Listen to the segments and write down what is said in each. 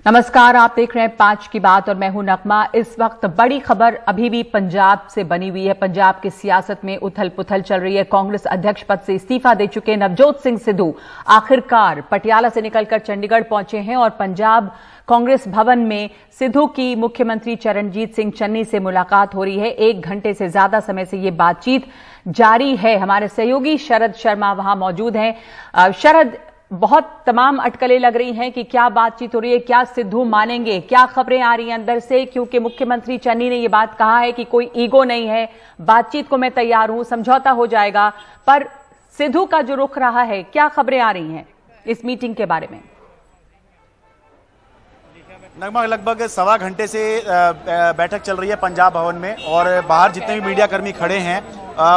नमस्कार, आप देख रहे हैं 5 की बात और मैं हूं नगमा। इस वक्त बड़ी खबर अभी भी पंजाब से बनी हुई है। पंजाब की सियासत में उथल पुथल चल रही है। कांग्रेस अध्यक्ष पद से इस्तीफा दे चुके नवजोत सिंह सिद्धू आखिरकार पटियाला से निकलकर चंडीगढ़ पहुंचे हैं और पंजाब कांग्रेस भवन में सिद्धू की मुख्यमंत्री चरणजीत सिंह चन्नी से मुलाकात हो रही है। 1 घंटे से ज्यादा समय से ये बातचीत जारी है। हमारे सहयोगी शरद शर्मा वहां मौजूद हैं। शरद, बहुत तमाम अटकलें लग रही हैं कि क्या बातचीत हो रही है, क्या सिद्धू मानेंगे, क्या खबरें आ रही हैं अंदर से, क्योंकि मुख्यमंत्री चन्नी ने यह बात कहा है कि कोई ईगो नहीं है, बातचीत को मैं तैयार हूं, समझौता हो जाएगा। पर सिद्धू का जो रुख रहा है, क्या खबरें आ रही हैं इस मीटिंग के बारे में? नगमा, लगभग 1.25 घंटे से बैठक चल रही है पंजाब भवन में और बाहर जितने भी मीडिया कर्मी खड़े हैं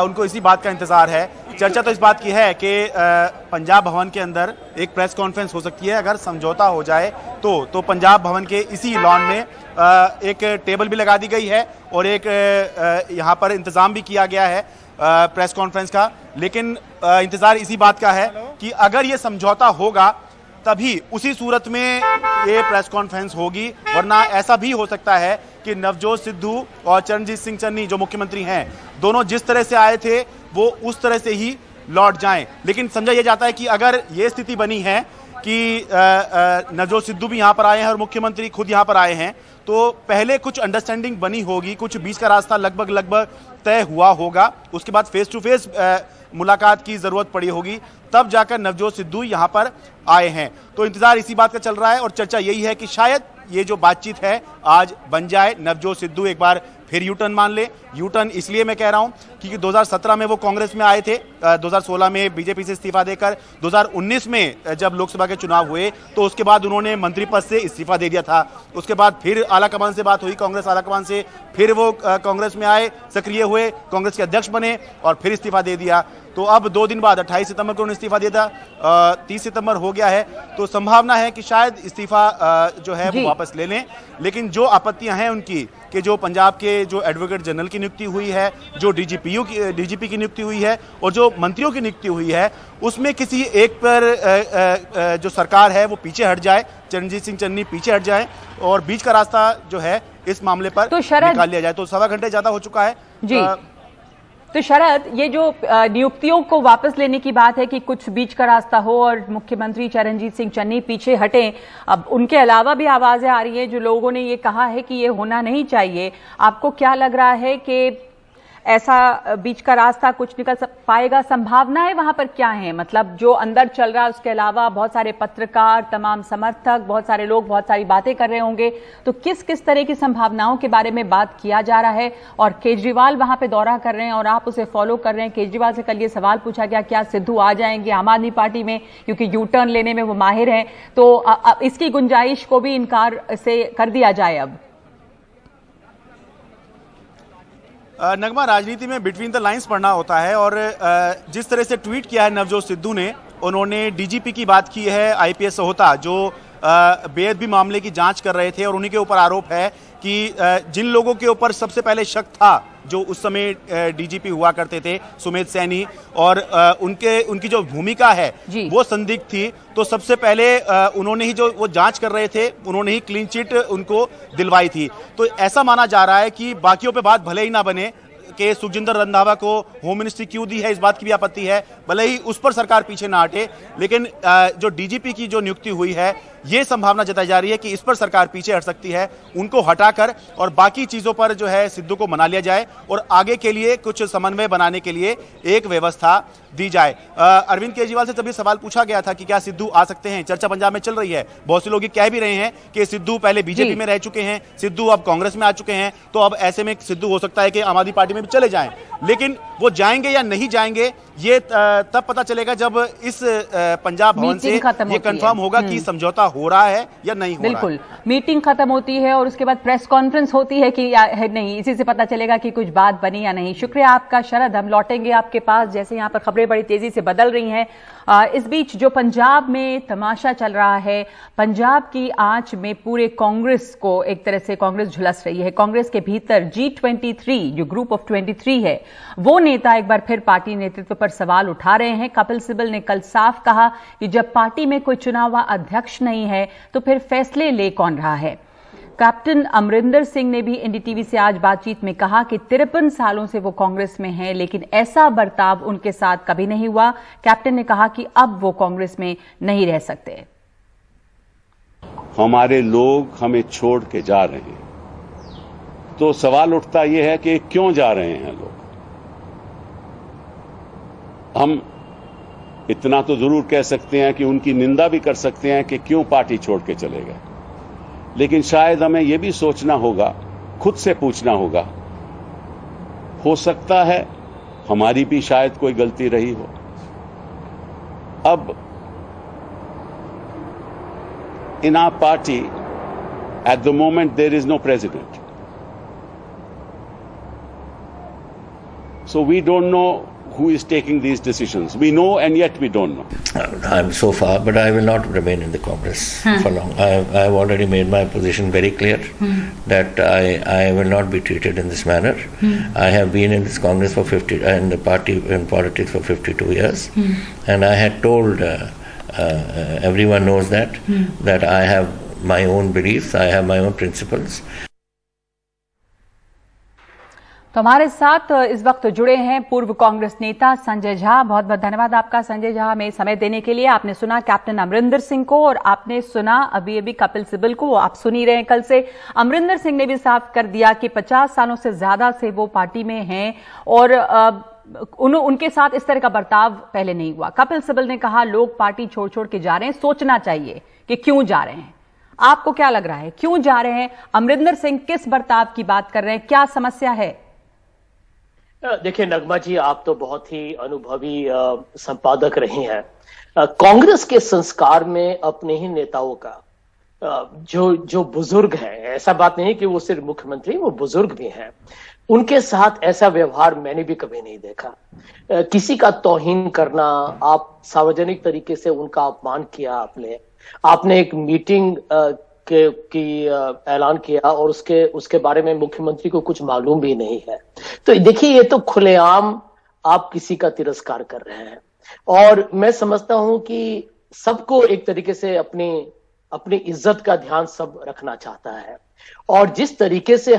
उनको इसी बात का इंतजार है। चर्चा तो इस बात की है कि पंजाब भवन के अंदर एक प्रेस कॉन्फ्रेंस हो सकती है अगर समझौता हो जाए तो पंजाब भवन के इसी लॉन में एक टेबल भी लगा दी गई है और एक यहाँ पर इंतजाम भी किया गया है प्रेस कॉन्फ्रेंस का। लेकिन इंतजार इसी बात का है कि अगर ये समझौता होगा तभी उसी सूरत में ये प्रेस कॉन्फ्रेंस होगी, वरना ऐसा भी हो सकता है कि नवजोत सिद्धू और चरणजीत सिंह चन्नी जो मुख्यमंत्री हैं, दोनों जिस तरह से आए थे वो उस तरह से ही लौट जाएं। लेकिन समझा यह जाता है कि अगर ये स्थिति बनी है कि नवजोत सिद्धू भी यहाँ पर आए हैं और मुख्यमंत्री खुद यहाँ पर आए हैं, तो पहले कुछ अंडरस्टैंडिंग बनी होगी, कुछ बीच का रास्ता लगभग तय हुआ होगा, उसके बाद फेस टू फेस मुलाकात की जरूरत पड़ी होगी, तब जाकर नवजोत सिद्धू यहां पर आए हैं। तो इंतजार इसी बात का चल रहा है और चर्चा यही है कि शायद ये जो बातचीत है आज बन जाए, नवजोत सिद्धू एक बार फिर यू टर्न मान ले। यू टर्न इसलिए मैं कह रहा हूं क्योंकि 2017 में वो कांग्रेस में आए थे, 2016 में बीजेपी से इस्तीफा देकर, 2019 में जब लोकसभा के चुनाव हुए तो उसके बाद उन्होंने मंत्री पद से इस्तीफा दे दिया था। उसके बाद फिर आलाकमान से बात हुई, कांग्रेस आलाकमान से, फिर वो कांग्रेस में आए, सक्रिय हुए, कांग्रेस के अध्यक्ष बने और फिर इस्तीफा दे दिया। तो अब 2 दिन बाद 28 सितंबर को उन्होंने इस्तीफा दे दिया, 30 सितंबर हो गया है, तो संभावना है कि शायद इस्तीफा जो है वो वापस ले लें। लेकिन जो आपत्तियां हैं उनकी कि जो पंजाब के जो एडवोकेट जनरल की नियुक्ति हुई है, जो डीजीपी की नियुक्ति हुई है और जो मंत्रियों की नियुक्ति हुई है, उसमें किसी एक पर जो सरकार है वो पीछे हट जाए, चरणजीत सिंह चन्नी पीछे हट जाए और बीच का रास्ता जो है इस मामले पर तो निकाल लिया जाए। तो 1.25 घंटे ज्यादा हो चुका है जी। तो शरद, ये जो नियुक्तियों को वापस लेने की बात है कि कुछ बीच का रास्ता हो और मुख्यमंत्री चरणजीत सिंह चन्नी पीछे हटें, अब उनके अलावा भी आवाजें आ रही हैं जो लोगों ने ये कहा है कि ये होना नहीं चाहिए। आपको क्या लग रहा है कि ऐसा बीच का रास्ता कुछ निकल पाएगा? संभावनाएं वहां पर क्या है? मतलब जो अंदर चल रहा है उसके अलावा बहुत सारे पत्रकार, तमाम समर्थक, बहुत सारे लोग बहुत सारी बातें कर रहे होंगे, तो किस किस तरह की संभावनाओं के बारे में बात किया जा रहा है? और केजरीवाल वहां पे दौरा कर रहे हैं और आप उसे फॉलो कर रहे हैं। केजरीवाल से कल ये सवाल पूछा गया, क्या सिद्धू आ जाएंगे आम आदमी पार्टी में, क्योंकि यू टर्न लेने में वो माहिर हैं, तो इसकी गुंजाइश को भी इनकार से कर दिया जाए अब? नगमा, राजनीति में बिटवीन द लाइंस पढ़ना होता है और जिस तरह से ट्वीट किया है नवजोत सिद्धू ने, उन्होंने डीजीपी की बात की है, आईपीएस होता जो बेअदबी मामले की जांच कर रहे थे और उन्हीं के ऊपर आरोप है कि जिन लोगों के ऊपर सबसे पहले शक था, जो उस समय डीजीपी हुआ करते थे, सुमेध सैनी, और उनकी जो भूमिका है वो संदिग्ध थी, तो सबसे पहले उन्होंने ही, जो वो जांच कर रहे थे, उन्होंने ही क्लीन चिट उनको दिलवाई थी। तो ऐसा माना जा रहा है कि बाकियों पे बात भले ही ना बने कि सुखजिंदर रंधावा को होम मिनिस्ट्री क्यों दी है, इस बात की भी आपत्ति है, भले ही उस पर सरकार पीछे ना हटे, लेकिन जो डीजीपी की जो नियुक्ति हुई है, ये संभावना जताई जा रही है कि इस पर सरकार पीछे हट सकती है, उनको हटाकर और बाकी चीजों पर जो है सिद्धू को मना लिया जाए और आगे के लिए कुछ समन्वय बनाने के लिए एक व्यवस्था दी जाए। अरविंद केजरीवाल से तभी सवाल पूछा गया था कि क्या सिद्धू आ सकते हैं, चर्चा पंजाब में चल रही है, बहुत से लोग कह भी रहे हैं कि सिद्धू पहले बीजेपी में रह चुके हैं, सिद्धू अब कांग्रेस में आ चुके हैं, तो अब ऐसे में सिद्धू हो सकता है कि आम आदमी पार्टी में भी चले जाएं। लेकिन वो जाएंगे या नहीं जाएंगे ये तब पता चलेगा जब इस पंजाब भवन से ये कंफर्म होगा कि समझौता हो रहा है या नहीं हो रहा है। बिल्कुल, मीटिंग खत्म होती है और उसके बाद प्रेस कॉन्फ्रेंस होती है कि है नहीं, इसी से पता चलेगा कि कुछ बात बनी या नहीं। शुक्रिया आपका शरद, हम लौटेंगे आपके पास जैसे यहाँ पर खबरें बड़ी तेजी से बदल रही हैं। इस बीच जो पंजाब में तमाशा चल रहा है, पंजाब की आंच में पूरे कांग्रेस को एक तरह से कांग्रेस झुलस रही है। कांग्रेस के भीतर G23 जो ग्रुप ऑफ 23 है, वो नेता एक बार फिर पार्टी नेतृत्व पर सवाल उठा रहे हैं। कपिल सिब्बल ने कल साफ कहा कि जब पार्टी में कोई चुना हुआ अध्यक्ष नहीं है तो फिर फैसले ले कौन रहा है। कैप्टन अमरिंदर सिंह ने भी एनडीटीवी से आज बातचीत में कहा कि 53 सालों से वो कांग्रेस में हैं, लेकिन ऐसा बर्ताव उनके साथ कभी नहीं हुआ। कैप्टन ने कहा कि अब वो कांग्रेस में नहीं रह सकते। हमारे लोग हमें छोड़ के जा रहे हैं, तो सवाल उठता यह है कि क्यों जा रहे हैं लोग। हम इतना तो जरूर कह सकते हैं कि उनकी निंदा भी कर सकते हैं कि क्यों पार्टी छोड़ के चले गए, लेकिन शायद हमें यह भी सोचना होगा, खुद से पूछना होगा, हो सकता है हमारी भी शायद कोई गलती रही हो। अब in our party at the moment there is no president, so we don't know who is taking these decisions. We know and yet we don't know. I'm so far, but I will not remain in the Congress for long. I've already made my position very clear that I will not be treated in this manner. I have been in this Congress for 50 and the party in politics for 52 years, and I had told everyone knows that I have my own beliefs, I have my own principles. तो हमारे साथ इस वक्त जुड़े हैं पूर्व कांग्रेस नेता संजय झा। बहुत बहुत धन्यवाद आपका संजय झा, हमें समय देने के लिए। आपने सुना कैप्टन अमरिंदर सिंह को और आपने सुना अभी अभी कपिल सिब्बल को। आप सुन ही रहे हैं, कल से अमरिंदर सिंह ने भी साफ कर दिया कि 50 सालों से ज्यादा से वो पार्टी में हैं और उनके साथ इस तरह का बर्ताव पहले नहीं हुआ। कपिल सिब्बल ने कहा लोग पार्टी छोड़ छोड़ के जा रहे हैं, सोचना चाहिए कि क्यों जा रहे हैं। आपको क्या लग रहा है, क्यों जा रहे हैं? अमरिंदर सिंह किस बर्ताव की बात कर रहे हैं, क्या समस्या है? देखिए नगमा जी, आप तो बहुत ही अनुभवी संपादक रही हैं। कांग्रेस के संस्कार में अपने ही नेताओं का जो बुजुर्ग हैं, ऐसा बात नहीं कि वो सिर्फ मुख्यमंत्री, वो बुजुर्ग भी हैं, उनके साथ ऐसा व्यवहार मैंने भी कभी नहीं देखा। किसी का तौहीन करना, आप सार्वजनिक तरीके से उनका अपमान किया, आपने एक मीटिंग की ऐलान किया और उसके बारे में मुख्यमंत्री को कुछ मालूम भी नहीं है। तो देखिए, ये तो खुलेआम आप किसी का तिरस्कार कर रहे हैं। और मैं समझता हूं कि सबको एक तरीके से अपनी इज्जत का ध्यान सब रखना चाहता है। और जिस तरीके से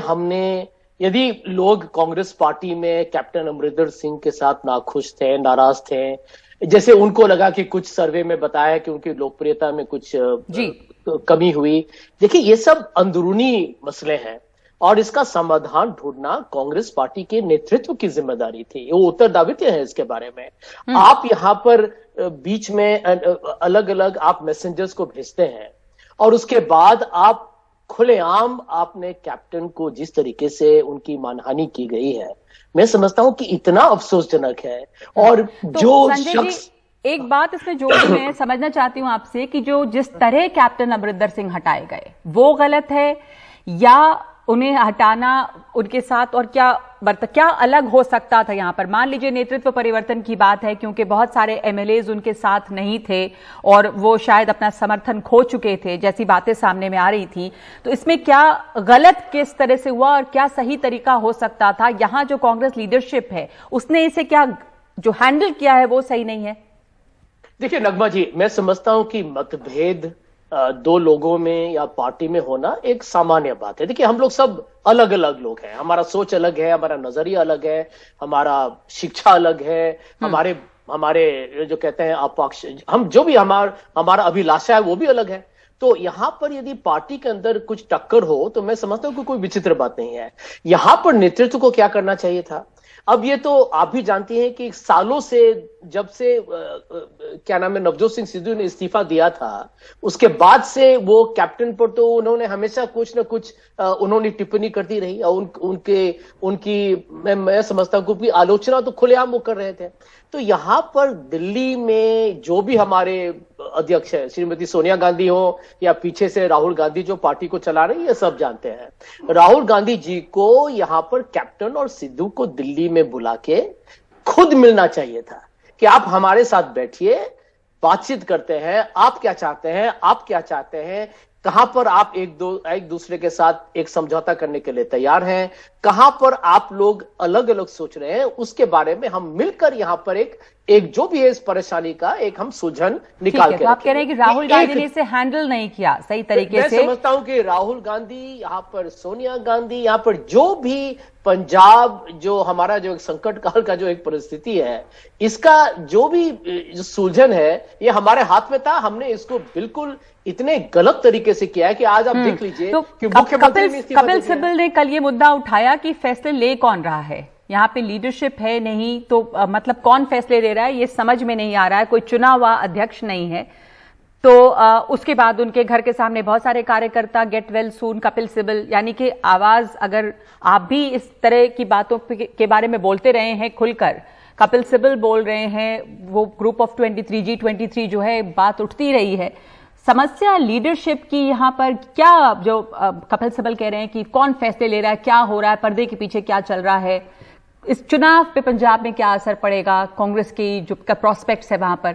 यदि लोग कांग्रेस पार्टी में कैप्टन अमरिंदर सिंह के साथ नाखुश थे, नाराज थे, जैसे उनको लगा कि कुछ सर्वे में बताया कि उनकी लोकप्रियता में कुछ कमी हुई। देखिए, ये सब अंदरूनी मसले हैं और इसका समाधान ढूंढना कांग्रेस पार्टी के नेतृत्व की जिम्मेदारी थी। वो उत्तरदायित्व है इसके बारे में। आप यहां पर बीच में अलग अलग आप मैसेंजर्स को भेजते हैं और उसके बाद आप खुलेआम आपने कैप्टन को जिस तरीके से उनकी मानहानि की गई है, मैं समझता हूं कि इतना अफसोसजनक है। और तो जो शख्स, एक बात इसमें जो मैं समझना चाहती हूं आपसे कि जिस तरह कैप्टन अमरिंदर सिंह हटाए गए वो गलत है या उन्हें हटाना उनके साथ और क्या अलग हो सकता था यहां पर? मान लीजिए नेतृत्व परिवर्तन की बात है, क्योंकि बहुत सारे एमएलएज उनके साथ नहीं थे और वो शायद अपना समर्थन खो चुके थे, जैसी बातें सामने में आ रही थी। तो इसमें क्या गलत किस तरह से हुआ और क्या सही तरीका हो सकता था? यहां जो कांग्रेस लीडरशिप है उसने इसे क्या जो हैंडल किया है वो सही नहीं है? देखिए नगमा जी, मैं समझता हूं कि मतभेद दो लोगों में या पार्टी में होना एक सामान्य बात है। देखिए, हम लोग सब अलग अलग लोग हैं, हमारा सोच अलग है, हमारा नजरिया अलग है, हमारा शिक्षा अलग है, हमारे जो कहते हैं अपक्ष, हम जो भी हमारा अभिलाषा है वो भी अलग है। तो यहां पर यदि पार्टी के अंदर कुछ टक्कर हो तो मैं समझता हूं कि कोई विचित्र बात नहीं है। यहां पर नेतृत्व को क्या करना चाहिए था? अब ये तो आप भी जानती हैं कि सालों से, जब से क्या नाम है, नवजोत सिंह सिद्धू ने इस्तीफा दिया था, उसके बाद से वो कैप्टन पर तो उन्होंने हमेशा कुछ न कुछ उन्होंने टिप्पणी करती रही और उनकी मैं समझता हूं कि आलोचना तो खुलेआम वो कर रहे थे। तो यहां पर दिल्ली में जो भी हमारे अध्यक्ष है, श्रीमती सोनिया गांधी हो या पीछे से राहुल गांधी जो पार्टी को चला रही है, ये सब जानते हैं। राहुल गांधी जी को यहां पर कैप्टन और सिद्धू को दिल्ली में बुला के खुद मिलना चाहिए था कि आप हमारे साथ बैठिए, बातचीत करते हैं, आप क्या चाहते हैं, आप क्या चाहते हैं, कहां पर आप एक दूसरे के साथ एक समझौता करने के लिए तैयार हैं, कहां पर आप लोग अलग अलग सोच रहे हैं, उसके बारे में हम मिलकर यहां पर एक जो भी है इस परेशानी का एक हम सुलझन निकाल के तो आप कह रहे हैं कि राहुल गांधी ने इसे हैंडल नहीं किया सही तरीके से। मैं समझता हूं कि राहुल गांधी, यहां पर सोनिया गांधी, यहां पर जो भी पंजाब जो हमारा जो एक संकट काल का जो एक परिस्थिति है, इसका जो भी जो सुलझन है ये हमारे हाथ में था। हमने इसको बिल्कुल इतने गलत तरीके से किया है कि आज आप देख लीजिए तो कि मुख्यमंत्री कपिल सिब्बल ने कल ये मुद्दा उठाया कि फैसले ले कौन रहा है, यहाँ पे लीडरशिप है नहीं तो मतलब कौन फैसले ले रहा है ये समझ में नहीं आ रहा है, कोई चुना हुआ अध्यक्ष नहीं है। तो उसके बाद उनके घर के सामने बहुत सारे कार्यकर्ता get well soon Kapil Sibal, यानी कि आवाज अगर आप भी इस तरह की बातों के बारे में बोलते रहे हैं खुलकर, कपिल सिब्बल बोल रहे हैं, वो ग्रुप ऑफ 23 G23 जो है बात उठती रही है। समस्या लीडरशिप की यहाँ पर क्या, जो कपिल सिब्बल कह रहे हैं कि कौन फैसले ले रहा है, क्या हो रहा है, पर्दे के पीछे क्या चल रहा है, इस चुनाव पे पंजाब में क्या असर पड़ेगा, कांग्रेस की जो प्रोस्पेक्ट्स है वहां पर?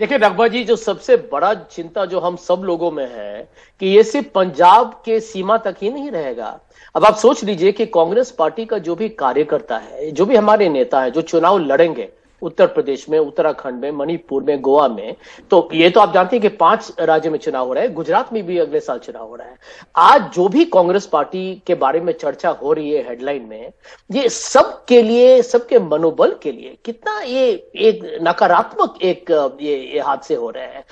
देखिए नगमा जी, जो सबसे बड़ा चिंता जो हम सब लोगों में है कि ये सिर्फ पंजाब के सीमा तक ही नहीं रहेगा। अब आप सोच लीजिए कि कांग्रेस पार्टी का जो भी कार्यकर्ता है, जो भी हमारे नेता है जो चुनाव लड़ेंगे उत्तर प्रदेश में, उत्तराखंड में, मणिपुर में, गोवा में, तो ये तो आप जानते हैं कि 5 राज्य में चुनाव हो रहा है, गुजरात में भी अगले साल चुनाव हो रहा है। आज जो भी कांग्रेस पार्टी के बारे में चर्चा हो रही है हेडलाइन में, ये सबके लिए, सबके मनोबल के लिए कितना ये एक नकारात्मक एक ये हादसे हो रहे हैं।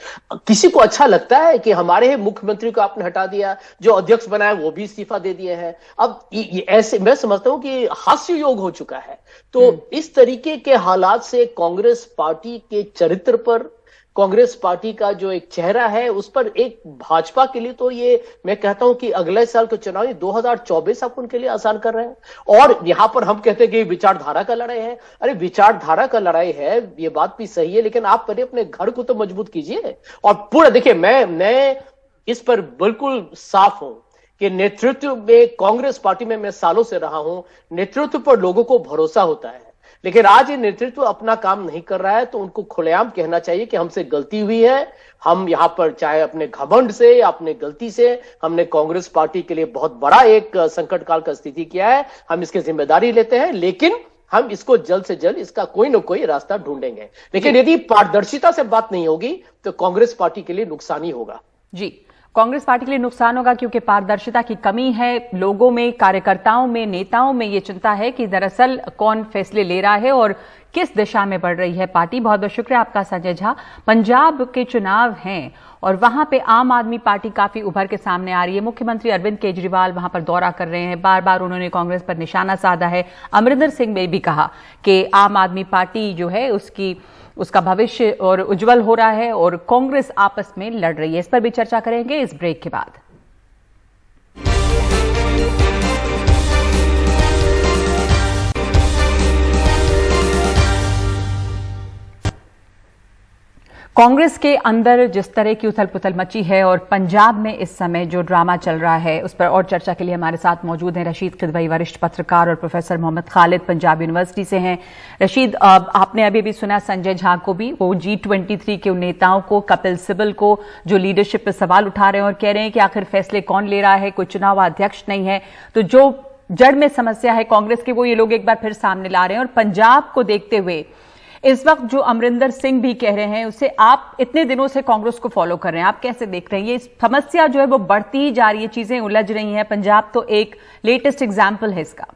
किसी को अच्छा लगता है कि हमारे मुख्यमंत्री को आपने हटा दिया, जो अध्यक्ष बनाया वो भी इस्तीफा दे दिए हैं। अब ये ऐसे मैं समझता हूं कि हास्य योग हो चुका है। तो इस तरीके के हालात से कांग्रेस पार्टी के चरित्र पर, कांग्रेस पार्टी का जो एक चेहरा है उस पर, एक भाजपा के लिए तो ये मैं कहता हूं कि अगले साल के चुनाव 2024 आप उनके लिए आसान कर रहे हैं। और यहां पर हम कहते हैं कि विचारधारा का लड़ाई है। अरे विचारधारा का लड़ाई है, ये बात भी सही है, लेकिन आप पहले अपने घर को तो मजबूत कीजिए। और पूरा देखिए, मैं इस पर बिल्कुल साफ हूं कि नेतृत्व में, कांग्रेस पार्टी में मैं सालों से रहा हूं, नेतृत्व पर लोगों को भरोसा होता है। लेकिन आज ये नेतृत्व अपना काम नहीं कर रहा है तो उनको खुलेआम कहना चाहिए कि हमसे गलती हुई है। हम यहां पर चाहे अपने घमंड से या अपने गलती से हमने कांग्रेस पार्टी के लिए बहुत बड़ा एक संकट काल का स्थिति किया है, हम इसकी जिम्मेदारी लेते हैं, लेकिन हम इसको जल्द से जल्द इसका कोई ना कोई रास्ता ढूंढेंगे। लेकिन यदि पारदर्शिता से बात नहीं होगी तो कांग्रेस पार्टी के लिए नुकसान ही होगा। जी, कांग्रेस पार्टी के लिए नुकसान होगा क्योंकि पारदर्शिता की कमी है लोगों में, कार्यकर्ताओं में, नेताओं में। ये चिंता है कि दरअसल कौन फैसले ले रहा है और किस दिशा में बढ़ रही है पार्टी। बहुत बहुत शुक्रिया आपका संजय झा। पंजाब के चुनाव हैं और वहां पे आम आदमी पार्टी काफी उभर के सामने आ रही है। मुख्यमंत्री अरविंद केजरीवाल वहां पर दौरा कर रहे हैं, बार बार उन्होंने कांग्रेस पर निशाना साधा है। अमरिंदर सिंह ने भी कहा कि आम आदमी पार्टी जो है उसका भविष्य और उज्जवल हो रहा है और कांग्रेस आपस में लड़ रही है। इस पर भी चर्चा करेंगे इस ब्रेक के बाद। कांग्रेस के अंदर जिस तरह की उथल पुथल मची है और पंजाब में इस समय जो ड्रामा चल रहा है उस पर और चर्चा के लिए हमारे साथ मौजूद हैं रशीद किदवई, वरिष्ठ पत्रकार, और प्रोफेसर मोहम्मद खालिद पंजाब यूनिवर्सिटी से हैं। रशीद, आपने अभी भी सुना संजय झा को भी, वो G23 के उन नेताओं को, कपिल सिब्बल को, जो लीडरशिप पर सवाल उठा रहे हैं और कह रहे हैं कि आखिर फैसले कौन ले रहा है, कोई चुनाव अध्यक्ष नहीं है। तो जो जड़ में समस्या है कांग्रेस की वो ये लोग एक बार फिर सामने ला रहे हैं। और पंजाब को देखते हुए इस वक्त जो अमरिंदर सिंह भी कह रहे हैं, उससे आप इतने दिनों से कांग्रेस को फॉलो कर रहे हैं, आप कैसे देख रहे हैं? ये समस्या जो है वो बढ़ती ही जा रही है, चीजें उलझ रही हैं। पंजाब तो एक लेटेस्ट एग्जाम्पल है इसका।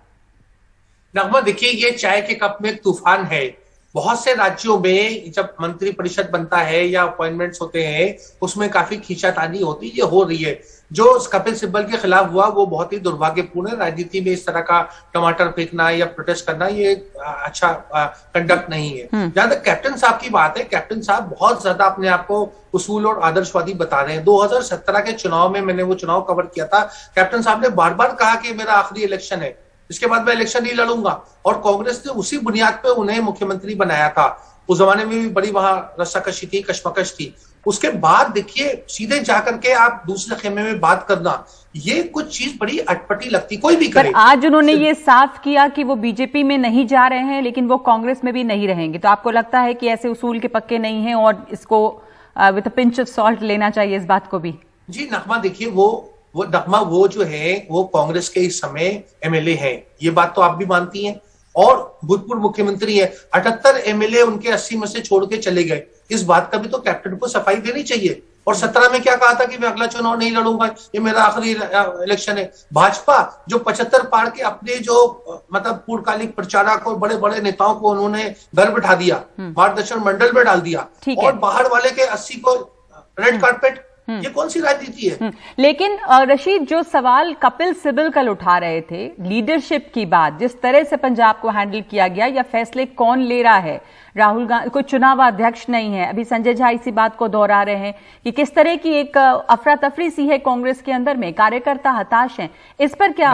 नगमा, देखिए ये चाय के कप में एक तूफान है। बहुत से राज्यों में जब मंत्री परिषद बनता है या अपॉइंटमेंट्स होते हैं उसमें काफी खींचातानी होती है, ये हो रही है। जो कपिल सिब्बल के खिलाफ हुआ वो बहुत ही दुर्भाग्यपूर्ण है। राजनीति में इस तरह का टमाटर फेंकना या प्रोटेस्ट करना ये अच्छा कंडक्ट नहीं है। जहां तक कैप्टन साहब की बात है, कैप्टन साहब बहुत ज्यादा अपने आप को उसूल और आदर्शवादी बता रहे हैं। 2017 के चुनाव में मैंने वो चुनाव कवर किया था, कैप्टन साहब ने बार बार कहा कि मेरा आखिरी इलेक्शन है, इसके बाद मैं इलेक्शन नहीं लड़ूंगा। और कांग्रेस ने उसी बुनियाद पे उन्हें मुख्यमंत्री बनाया था। उस जमाने में भी बड़ी वहां रस्साकशी थी, कशमकश थी। उसके बाद देखिए सीधे जाकर के आप दूसरे खेमे में बात करना, ये कुछ चीज बड़ी अटपटी लगती, कोई भी करे। पर आज उन्होंने ये साफ किया कि वो बीजेपी में नहीं जा रहे हैं लेकिन वो कांग्रेस में भी नहीं रहेंगे। तो आपको लगता है कि ऐसे उसूल के पक्के नहीं हैं और इसको with a pinch of salt लेना चाहिए इस बात को भी? जी नगमा देखिए, वो नगमा वो जो है वो कांग्रेस के इस समय एमएलए हैं, ये बात तो आप भी मानती हैं, और भूतपूर्व मुख्यमंत्री है। 78 एमएलए उनके 80 में से छोड़ के चले गए, इस बात का भी तो कैप्टन को सफाई देनी चाहिए। और 17 में क्या कहा था कि मैं अगला चुनाव नहीं लड़ूंगा, ये मेरा आखिरी इलेक्शन है। भाजपा जो 75 पार के अपने जो मतलब पूर्वकालिक प्रचारक और बड़े बड़े नेताओं को उन्होंने घर बिठा दिया, मार्गदर्शन मंडल में डाल दिया, और बाहर वाले के 80 को रेड कारपेट, ये कौन सी राजनीति है? लेकिन रशीद, जो सवाल कपिल सिब्बल कल उठा रहे थे, लीडरशिप की बात, जिस तरह से पंजाब को हैंडल किया गया, या फैसले कौन ले रहा है? राहुल गांधी कोई चुनाव अध्यक्ष नहीं है। अभी संजय झा इसी बात को दोहरा रहे हैं कि किस तरह की एक अफरा तफरी सी है कांग्रेस के अंदर में, कार्यकर्ता हताश हैं। इस पर क्या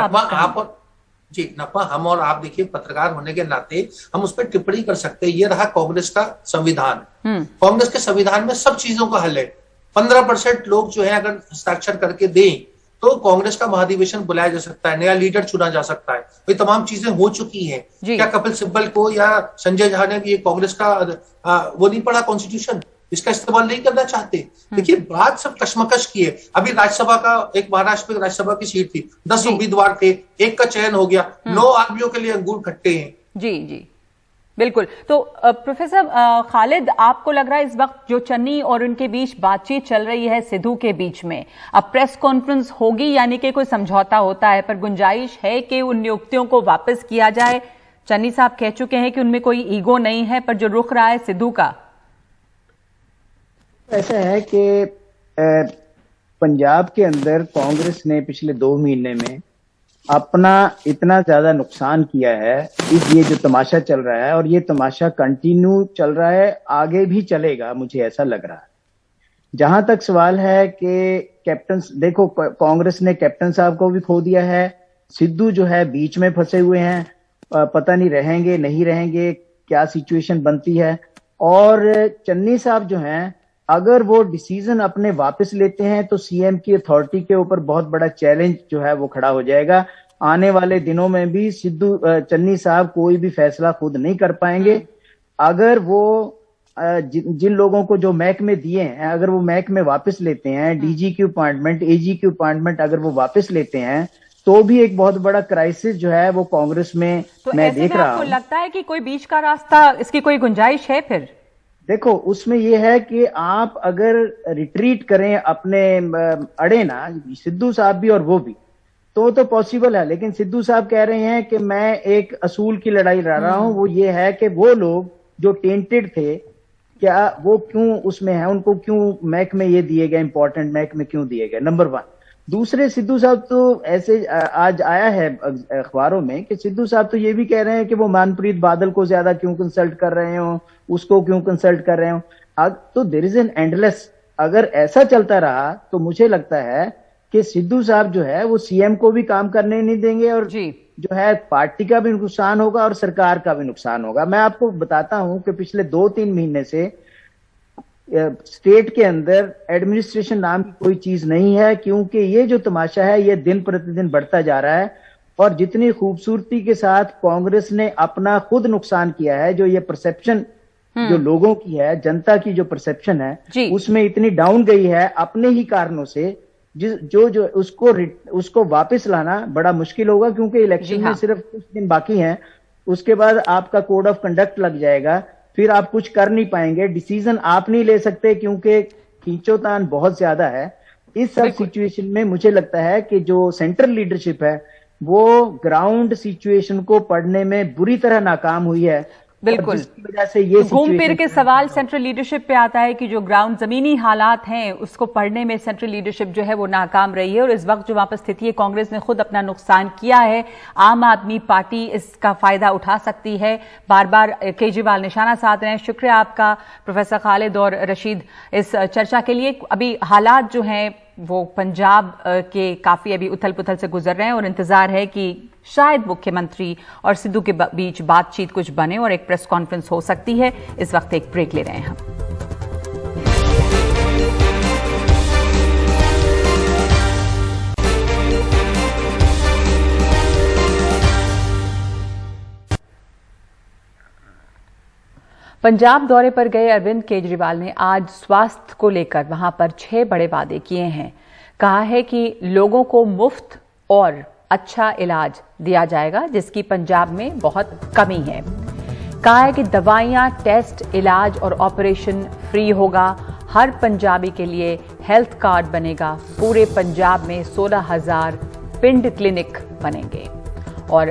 जी नगमा, हम और आप देखिए पत्रकार होने के नाते हम उस पर टिप्पणी कर सकते हैं। ये रहा कांग्रेस का संविधान। कांग्रेस के संविधान में सब चीजों का हल है। 15% लोग जो है अगर हस्ताक्षर करके दें तो कांग्रेस का महाधिवेशन बुलाया जा सकता है, नया लीडर चुना जा सकता है। ये तमाम चीजें हो चुकी हैं। क्या कपिल सिब्बल को या संजय झा ने भी कांग्रेस का वो नहीं पढ़ा कॉन्स्टिट्यूशन, इसका इस्तेमाल नहीं करना चाहते? देखिए बात सब कश्मकश की है। अभी राज्यसभा का एक महाराष्ट्र में राज्यसभा की सीट थी, 10 उम्मीदवार थे, एक का चयन हो गया, 9 आदमियों के लिए अंगूर खट्टे हैं। जी जी बिल्कुल। तो प्रोफेसर खालिद, आपको लग रहा है इस वक्त जो चन्नी और उनके बीच बातचीत चल रही है सिद्धू के बीच में, अब प्रेस कॉन्फ्रेंस होगी यानी कि कोई समझौता होता है, पर गुंजाइश है कि उन नियुक्तियों को वापस किया जाए? चन्नी साहब कह चुके हैं कि उनमें कोई ईगो नहीं है, पर जो रुख रहा है सिद्धू का, ऐसा है कि पंजाब के अंदर कांग्रेस ने पिछले 2 महीने में अपना इतना ज्यादा नुकसान किया है, ये जो तमाशा चल रहा है, और ये तमाशा कंटिन्यू चल रहा है, आगे भी चलेगा, मुझे ऐसा लग रहा है। जहां तक सवाल है कि कैप्टन, देखो कांग्रेस ने कैप्टन साहब को भी खो दिया है, सिद्धू जो है बीच में फंसे हुए हैं, पता नहीं रहेंगे नहीं रहेंगे, क्या सिचुएशन बनती है। और चन्नी साहब जो हैं, अगर वो डिसीजन अपने वापस लेते हैं तो सीएम की अथॉरिटी के ऊपर बहुत बड़ा चैलेंज जो है वो खड़ा हो जाएगा। आने वाले दिनों में भी चन्नी साहब कोई भी फैसला खुद नहीं कर पाएंगे। अगर वो जिन लोगों को जो महकमे दिए हैं, अगर वो महकमे वापस लेते हैं, डीजी की अपॉइंटमेंट, एजी की अपॉइंटमेंट अगर वो वापस लेते हैं, तो भी एक बहुत बड़ा क्राइसिस जो है वो कांग्रेस में तो मैं देख रहा हूं। आपको लगता है कि कोई बीच का रास्ता, इसकी कोई गुंजाइश है? फिर देखो, उसमें यह है कि आप अगर रिट्रीट करें अपने अड़े ना, सिद्धू साहब भी और वो भी, तो पॉसिबल है। लेकिन सिद्धू साहब कह रहे हैं कि मैं एक असूल की लड़ाई लड़ रहा हूं, वो ये है कि वो लोग जो टेंटेड थे, क्या वो क्यों उसमें है, उनको क्यों महकमे ये दिए गए, इंपॉर्टेंट महकमे क्यों दिए गए, नंबर 1। दूसरे, सिद्धू साहब तो ऐसे आज आया है अखबारों में कि सिद्धू साहब तो ये भी कह रहे हैं कि वो मनप्रीत बादल को ज्यादा क्यों कंसल्ट कर रहे हो, उसको क्यों कंसल्ट कर रहे हो। अब तो देयर इज एन एंडलेस, अगर ऐसा चलता रहा तो मुझे लगता है कि सिद्धू साहब जो है वो सीएम को भी काम करने नहीं देंगे, और जो है पार्टी का भी नुकसान होगा और सरकार का भी नुकसान होगा। मैं आपको बताता हूं कि पिछले 2-3 महीने से स्टेट के अंदर एडमिनिस्ट्रेशन नाम की कोई चीज नहीं है, क्योंकि ये जो तमाशा है ये दिन प्रतिदिन बढ़ता जा रहा है। और जितनी खूबसूरती के साथ कांग्रेस ने अपना खुद नुकसान किया है, जो ये परसेप्शन जो लोगों की है, जनता की जो परसेप्शन है, उसमें इतनी डाउन गई है अपने ही कारणों से, जो उसको वापस लाना बड़ा मुश्किल होगा, क्योंकि इलेक्शन में सिर्फ कुछ दिन बाकी हैं। उसके बाद आपका कोड ऑफ कंडक्ट लग जाएगा, फिर आप कुछ कर नहीं पाएंगे, डिसीजन आप नहीं ले सकते, क्योंकि खींचोतान बहुत ज्यादा है। इस सब सिचुएशन में मुझे लगता है कि जो सेंट्रल लीडरशिप है वो ग्राउंड सिचुएशन को पढ़ने में बुरी तरह नाकाम हुई है। बिल्कुल, वजह से ये घूम फिर के सवाल सेंट्रल लीडरशिप पे आता है कि जो ग्राउंड जमीनी हालात हैं उसको पढ़ने में सेंट्रल लीडरशिप जो है वो नाकाम रही है। और इस वक्त जो वहां पर स्थिति है, कांग्रेस ने खुद अपना नुकसान किया है, आम आदमी पार्टी इसका फायदा उठा सकती है। बार बार केजरीवाल निशाना साध रहे हैं। शुक्रिया आपका प्रोफेसर खालिद और रशीद इस चर्चा के लिए। अभी हालात जो हैं वो पंजाब के काफी अभी उथल पुथल से गुजर रहे हैं और इंतजार है कि शायद मुख्यमंत्री और सिद्धू के बीच बातचीत कुछ बने और एक प्रेस कॉन्फ्रेंस हो सकती है। इस वक्त एक ब्रेक ले रहे हैं हम। पंजाब दौरे पर गए अरविंद केजरीवाल ने आज स्वास्थ्य को लेकर वहां पर 6 बड़े वादे किए हैं। कहा है कि लोगों को मुफ्त और अच्छा इलाज दिया जाएगा, जिसकी पंजाब में बहुत कमी है। कहा है कि दवाइयां, टेस्ट, इलाज और ऑपरेशन फ्री होगा। हर पंजाबी के लिए हेल्थ कार्ड बनेगा। पूरे पंजाब में 16,000 पिंड क्लिनिक बनेंगे और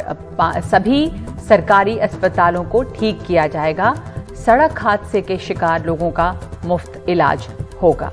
सभी सरकारी अस्पतालों को ठीक किया जाएगा। सड़क हादसे के शिकार लोगों का मुफ्त इलाज होगा।